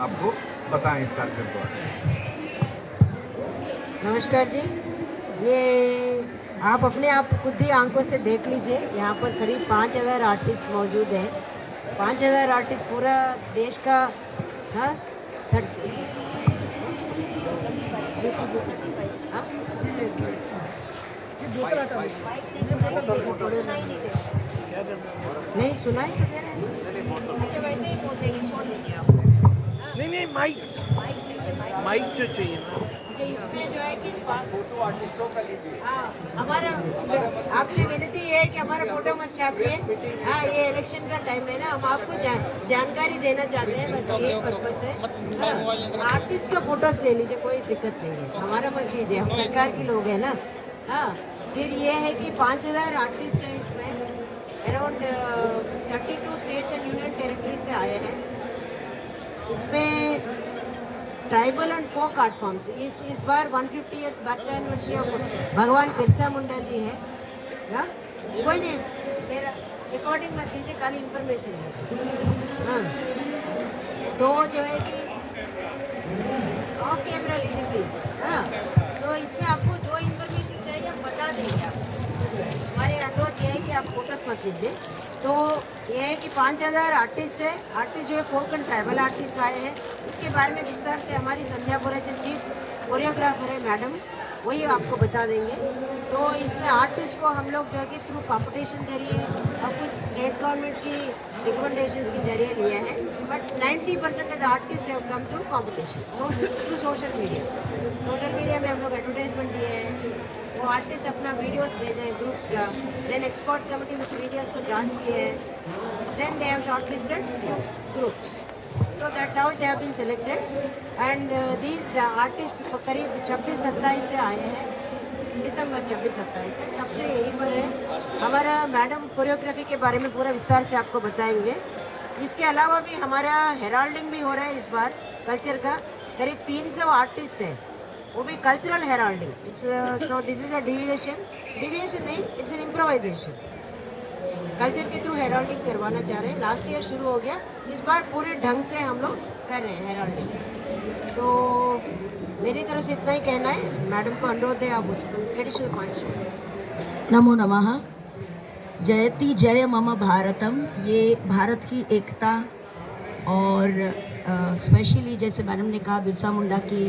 आपको बताएं इस कार्यक्रम को। नमस्कार जी। ये आप अपने आप खुद ही आंखों से देख लीजिए, यहाँ पर करीब 5,000 आर्टिस्ट मौजूद हैं। 5,000 आर्टिस्ट पूरा देश का। हाँ, हाँ? नहीं सुनाई तो दे रहे हैं। अच्छा वैसे ही बोल देंगे, छोड़ दीजिए आप। नहीं माइक जो चाहिए ना। अच्छा इसमें जो है कि फोटो आर्टिस्टों का लीजिए। हाँ, हमारा आपसे विनती ये है कि हमारा फोटो मत छापिए। हाँ, ये इलेक्शन का टाइम है ना, हम आपको जानकारी देना चाहते हैं, बस यही पर्पस है। हाँ, आर्टिस्ट का फोटोस ले लीजिए, कोई दिक्कत नहीं है, हमारा मत लीजिए, हम सरकार के लोग हैं ना। हाँ, फिर ये है कि 5,000 आर्टिस्ट हैं इसमें, around 32 states and union territory से आए हैं। इसमें tribal and folk art forms, इस बार 150th बर्थडे एनिवर्सरी ऑफ भगवान बिरसा मुंडा जी है ना। कोई नहीं, मेरा रिकॉर्डिंग मत लीजिए, खाली इंफॉर्मेशन लीजिए। हाँ, तो जो है कि ऑफ कैमरा लीजिए प्लीज़। हाँ, तो इसमें आपको जो इंफॉर्मेशन चाहिए हम बता देंगे आपको। हमारे अनुरोध यह है कि आप फोटोज मत लीजिए। तो ये है कि 5,000 आर्टिस्ट है, आर्टिस्ट जो है फोक एंड ट्राइबल आर्टिस्ट आए हैं। इसके बारे में विस्तार से हमारी संध्या बोरा जो चीफ कोरियोग्राफर है मैडम, वही आपको बता देंगे। तो इसमें आर्टिस्ट को हम लोग जो है कि थ्रू कंपटीशन जरिए और कुछ स्टेट गवर्नमेंट की रिकमेंडेशंस के जरिए लिए हैं, but 90% of the artist have come through competition through social media. Social media में हम लोग एडवर्टाइजमेंट दिए हैं, वो आर्टिस्ट अपना वीडियोस भेजे हैं ग्रुप्स का, देन एक्सपर्ट कमेटी उस वीडियोस को जांच किए हैं, then they have shortlisted few groups, so that's how they have been selected. And these artist करीब 26-27 से आए हैं, दिसंबर 26-27 से, तब से यहीं पर है। हमारा मैडम कोरियोग्राफी के बारे में पूरा विस्तार से आपको बताएंगे। इसके अलावा भी हमारा हेराल्डिंग भी हो रहा है इस बार कल्चर का, करीब 300 आर्टिस्ट है, वो भी cultural heralding. It's so this is a deviation नहीं, इट्स एन इम्प्रोवाइजेशन। कल्चर के थ्रू हेराल्डिंग करवाना चाह रहे हैं, लास्ट ईयर शुरू हो गया, इस बार पूरे ढंग से हम लोग कर रहे हैं हेराल्डिंग। तो मेरी तरफ से इतना ही कहना है, मैडम को अनुरोध है आप मुझको एडिशनल पॉइंट्स। नमो नमः। जयति जय मम भारतम, ये भारत की एकता और स्पेशली जैसे मैडम ने कहा बिरसा मुंडा की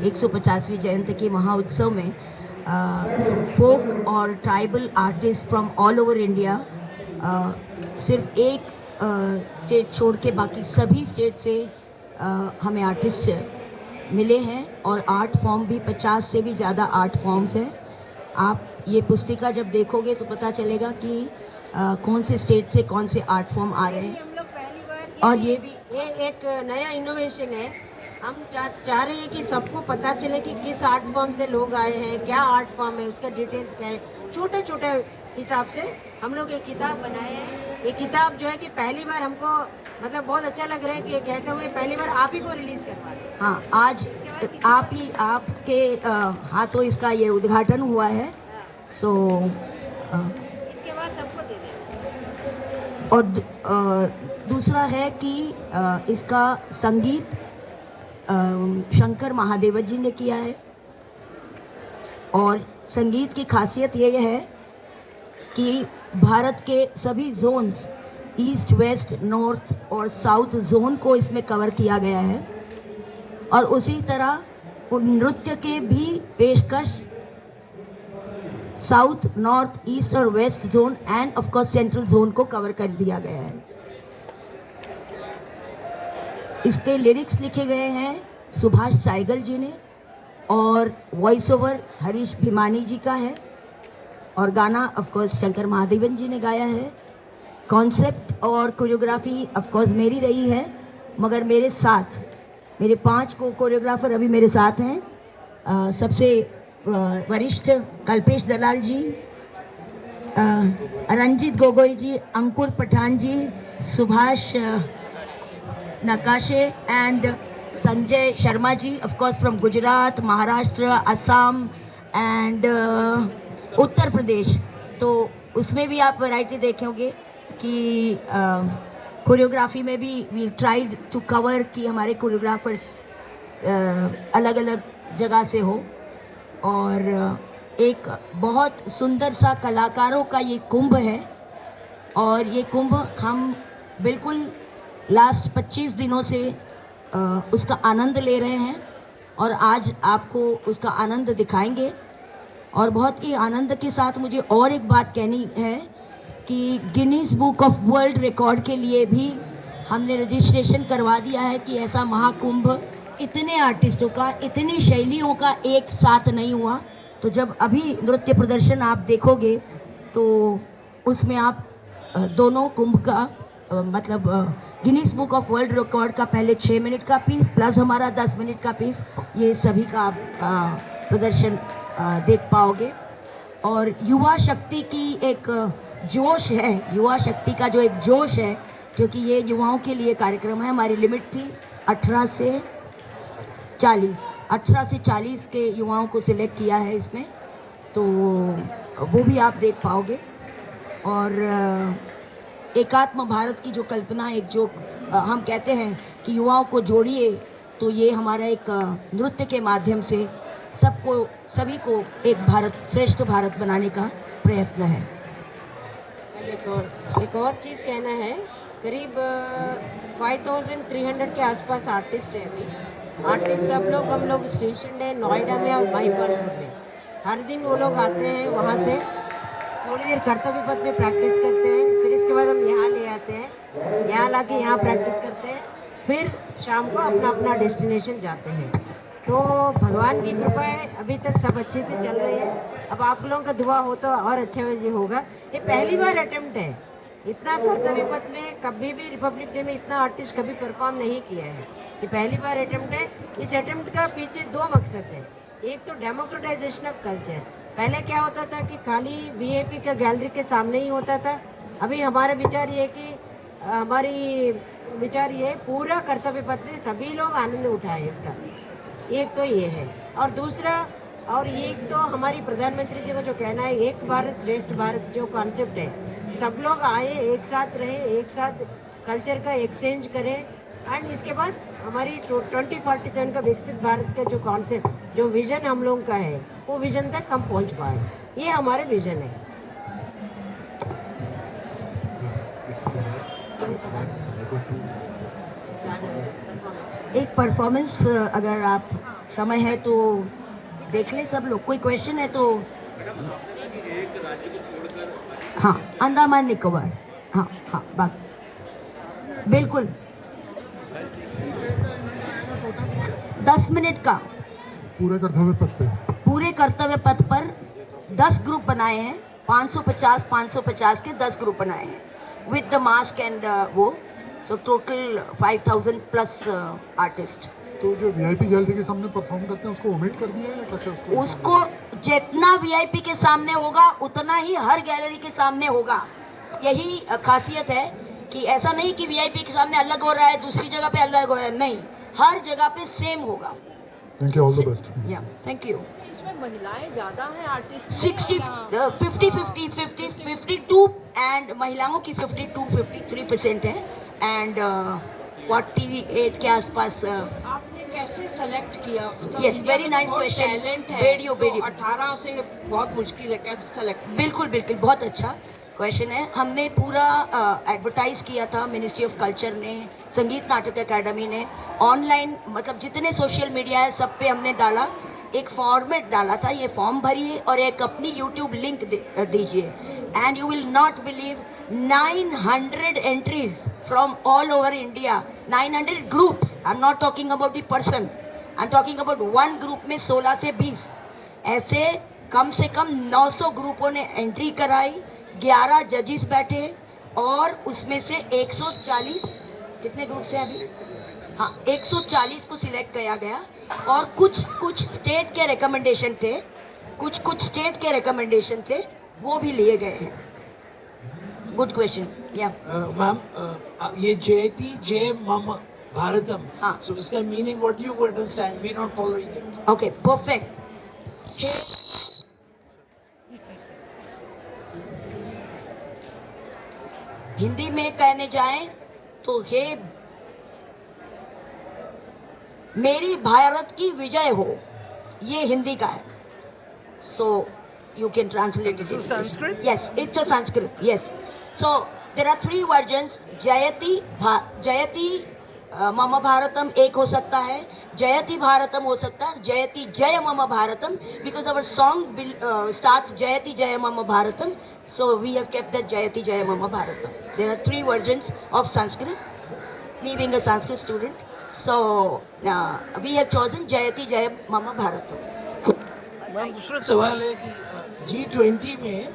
150वीं जयंती के महाउत्सव में फोक और tribal artist from all over India, सिर्फ एक स्टेट छोड़ के बाकी सभी स्टेट से हमें आर्टिस्ट मिले हैं, और आर्ट फॉर्म भी 50 से भी ज़्यादा आर्ट फॉर्म्स हैं। आप ये पुस्तिका जब देखोगे तो पता चलेगा कि कौन से स्टेट से कौन से आर्ट फॉर्म आ रहे हैं। हम लोग पहली बार और ये भी एक नया इनोवेशन है, हम चाह रहे हैं कि सबको पता चले कि किस आर्ट फॉर्म से लोग आए हैं, क्या आर्ट फॉर्म है, उसका डिटेल्स क्या है। छोटे छोटे हिसाब से हम लोग एक किताब बनाए हैं। ये किताब जो है कि पहली बार हमको मतलब बहुत अच्छा लग रहा है कि कहते हुए पहली बार आप ही को रिलीज़ करवा रहे हैं। हाँ, आज आपके हाथों इसका ये उद्घाटन हुआ है। सो इसके बाद सबको दे दें। और दूसरा है कि इसका संगीत शंकर महादेवन जी ने किया है, और संगीत की खासियत ये है कि भारत के सभी जोन्स, ईस्ट वेस्ट नॉर्थ और साउथ जोन को इसमें कवर किया गया है, और उसी तरह नृत्य के भी पेशकश साउथ नॉर्थ ईस्ट और west zone end of course central zone को कवर कर दिया गया है। इसके लिरिक्स लिखे गए हैं सुभाष साइगल जी ने, और वॉइस ओवर हरीश भिमानी जी का है, और गाना ऑफ कोर्स शंकर महादेवन जी ने गाया है। कॉन्सेप्ट और कोरियोग्राफी ऑफ कोर्स मेरी रही है, मगर मेरे साथ मेरे 5 कोरियोग्राफर अभी मेरे साथ हैं। सबसे वरिष्ठ कल्पेश दलाल जी, रंजीत गोगोई जी, अंकुर Pathan ji, Subhash Nakashe and Sanjay Sharma ji, of course from Gujarat, Maharashtra, Assam and Uttar Pradesh. तो उसमें भी आप वैरायटी देखेंगे कि कोरियोग्राफी में भी वी ट्राइड टू कवर कि हमारे कोरियोग्राफर्स अलग अलग जगह से हो, और एक बहुत सुंदर सा कलाकारों का ये कुंभ है। और ये कुंभ हम बिल्कुल लास्ट 25 दिनों से उसका आनंद ले रहे हैं, और आज आपको उसका आनंद दिखाएंगे। और बहुत ही आनंद के साथ मुझे और एक बात कहनी है कि Guinness book of world record के लिए भी हमने रजिस्ट्रेशन करवा दिया है कि ऐसा महाकुंभ इतने आर्टिस्टों का, इतनी शैलियों का एक साथ नहीं हुआ। तो जब अभी नृत्य प्रदर्शन आप देखोगे तो उसमें आप दोनों कुंभ का मतलब Guinness book of world record का पहले 6 मिनट का पीस प्लस हमारा 10 मिनट का पीस, ये सभी का आप प्रदर्शन देख पाओगे। और युवा शक्ति की एक जोश है, युवा शक्ति का जो एक जोश है, क्योंकि ये युवाओं के लिए कार्यक्रम है। हमारी लिमिट थी 18 से 40 के युवाओं को सिलेक्ट किया है इसमें, तो वो भी आप देख पाओगे। और एकात्म भारत की जो कल्पना, एक जो हम कहते हैं कि युवाओं को जोड़िए, तो ये हमारा एक नृत्य के माध्यम से सभी को एक भारत, श्रेष्ठ भारत बनाने का प्रयत्न है। एक और चीज़ कहना है, करीब 5300 के आसपास आर्टिस्ट है अभी। आर्टिस्ट सब लोग, हम लोग स्टेशन है नोएडा में और महिपुर में। हर दिन वो लोग आते हैं, वहाँ से थोड़ी देर कर्तव्य पथ में प्रैक्टिस करते हैं, फिर इसके बाद हम यहाँ ले आते हैं, यहाँ ला के यहाँ प्रैक्टिस करते हैं, फिर शाम को अपना अपना डेस्टिनेशन जाते हैं। तो भगवान की कृपा है, अभी तक सब अच्छे से चल रही है। अब आप लोगों का दुआ हो तो और अच्छे वजह होगा। ये पहली बार अटेम्प्ट है, इतना कर्तव्य पथ में कभी भी रिपब्लिक डे में इतना आर्टिस्ट कभी परफॉर्म नहीं किया है। ये पहली बार अटेम्प्ट है। इस अटेम्प्ट का पीछे 2 मकसद है। एक तो डेमोक्रेटाइजेशन ऑफ कल्चर। पहले क्या होता था कि खाली वीआईपी का गैलरी के सामने ही होता था। अभी हमारा विचार ये है कि हमारी विचार ये पूरा कर्तव्य पथ में सभी लोग आनंद उठाए इसका। एक तो ये है, और दूसरा, और एक तो हमारी प्रधानमंत्री जी का जो कहना है एक भारत श्रेष्ठ भारत जो कॉन्सेप्ट है, सब लोग आए, एक साथ रहे, एक साथ कल्चर का एक्सचेंज करें, एंड इसके बाद हमारी 2047 का विकसित भारत का जो कॉन्सेप्ट, जो विज़न हम लोगों का है, वो विज़न तक हम पहुंच पाए। ये हमारे विज़न है। एक परफॉर्मेंस अगर आप समय है तो देख ले सब लोग। कोई क्वेश्चन है तो? हाँ, अंडमान निकोबार, हाँ हाँ, बाकी बिल्कुल 10 मिनट का पूरे कर्तव्य पथ पर 10 ग्रुप बनाए हैं, 550 के 10 ग्रुप बनाए हैं विद द मास्क एंड वो, सो टोटल 5000 प्लस आर्टिस्ट। तो जो वीआईपी गैलरी के सामने परफॉर्म करते हैं उसको ओमिट कर दिया है या कैसे? उसको जितना वीआईपी के सामने होगा उतना ही हर गैलरी के सामने होगा। यही खासियत है कि ऐसा नहीं कि वीआईपी के सामने अलग हो रहा है, दूसरी जगह पे अलग हो रहा है, नहीं, हर जगह पे सेम होगा। Thank you, all the best. या थैंक यू। इसमें महिलाएं ज़्यादा हैं आर्टिस्ट 52 एंड महिलाओं की 53% है, एंड 48 के आसपास। आपने कैसे सेलेक्ट किया? Yes, very nice question. Talent है, वीडियो तो 18 से बहुत मुश्किल है, कैसे सेलेक्ट? बिल्कुल बिल्कुल, बहुत अच्छा क्वेश्चन है। हमने पूरा एडवर्टाइज किया था, मिनिस्ट्री ऑफ कल्चर ने, संगीत नाटक एकेडमी ने, ऑनलाइन, मतलब जितने सोशल मीडिया है सब पे हमने डाला, एक फॉर्मेट डाला था, ये फॉर्म भरिए और एक अपनी यूट्यूब लिंक दीजिए, and you will not believe 900 entries from all over India, 900 groups. I'm not talking about the person, I'm talking about one group में 16 से 20 ऐसे कम से कम 900 ग्रुपों ने एंट्री कराई, 11 जजेस बैठे, और उसमें से 140, कितने ग्रुप से अभी? हाँ, 140 को सिलेक्ट किया गया, और कुछ स्टेट के रिकमेंडेशन थे, कुछ स्टेट के रिकमेंडेशन थे, वो भी लिए गए हैं। Good question. या मैम, ये जयति जय मम भारतम, हाँ, सो इसका meaning what you understand? We not following it. Okay, perfect. Hindi में कहने जाएं तो हे मेरी भारत की विजय हो, ये हिंदी का है. So you can translate it. Sanskrit? Yes, it's a Sanskrit. Yes. So there are 3 versions. जयति मम भारतम एक हो सकता है, जयति भारतम हो सकता है, जयति जय मम Bharatam, because our song starts जयति जय मम Bharatam, so we have kept that जयति जय मम Bharatam. There are 3 versions of Sanskrit. Me being a Sanskrit student, so we have chosen जयति जय मम भारतम. मैम दूसरा सवाल है कि G20 में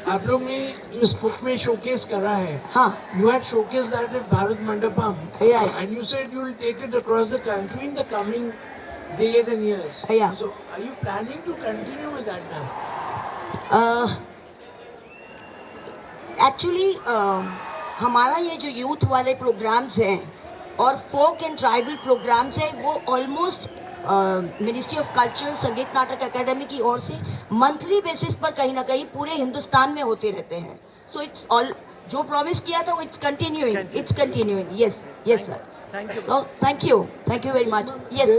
आप लोग ने जो इस बुक में शोकेस करा है, हाँ. you had showcased that at Bharat Mandapam, Right. and you said you will take it across the country in the coming days and years. Yeah. So are you planning to continue with that now? Actually हमारा ये जो youth वाले programmes हैं और फोक and tribal programmes हैं, वो almost ministry of culture, संगीत नाटक एकेडमी की ओर से मंथली बेसिस पर कहीं ना कहीं पूरे हिंदुस्तान में होते रहते हैं. सो इट्स ऑल, जो प्रॉमिस किया था वो it's continuing. Yes yes sir. Thank you. So thank you very much. Yes.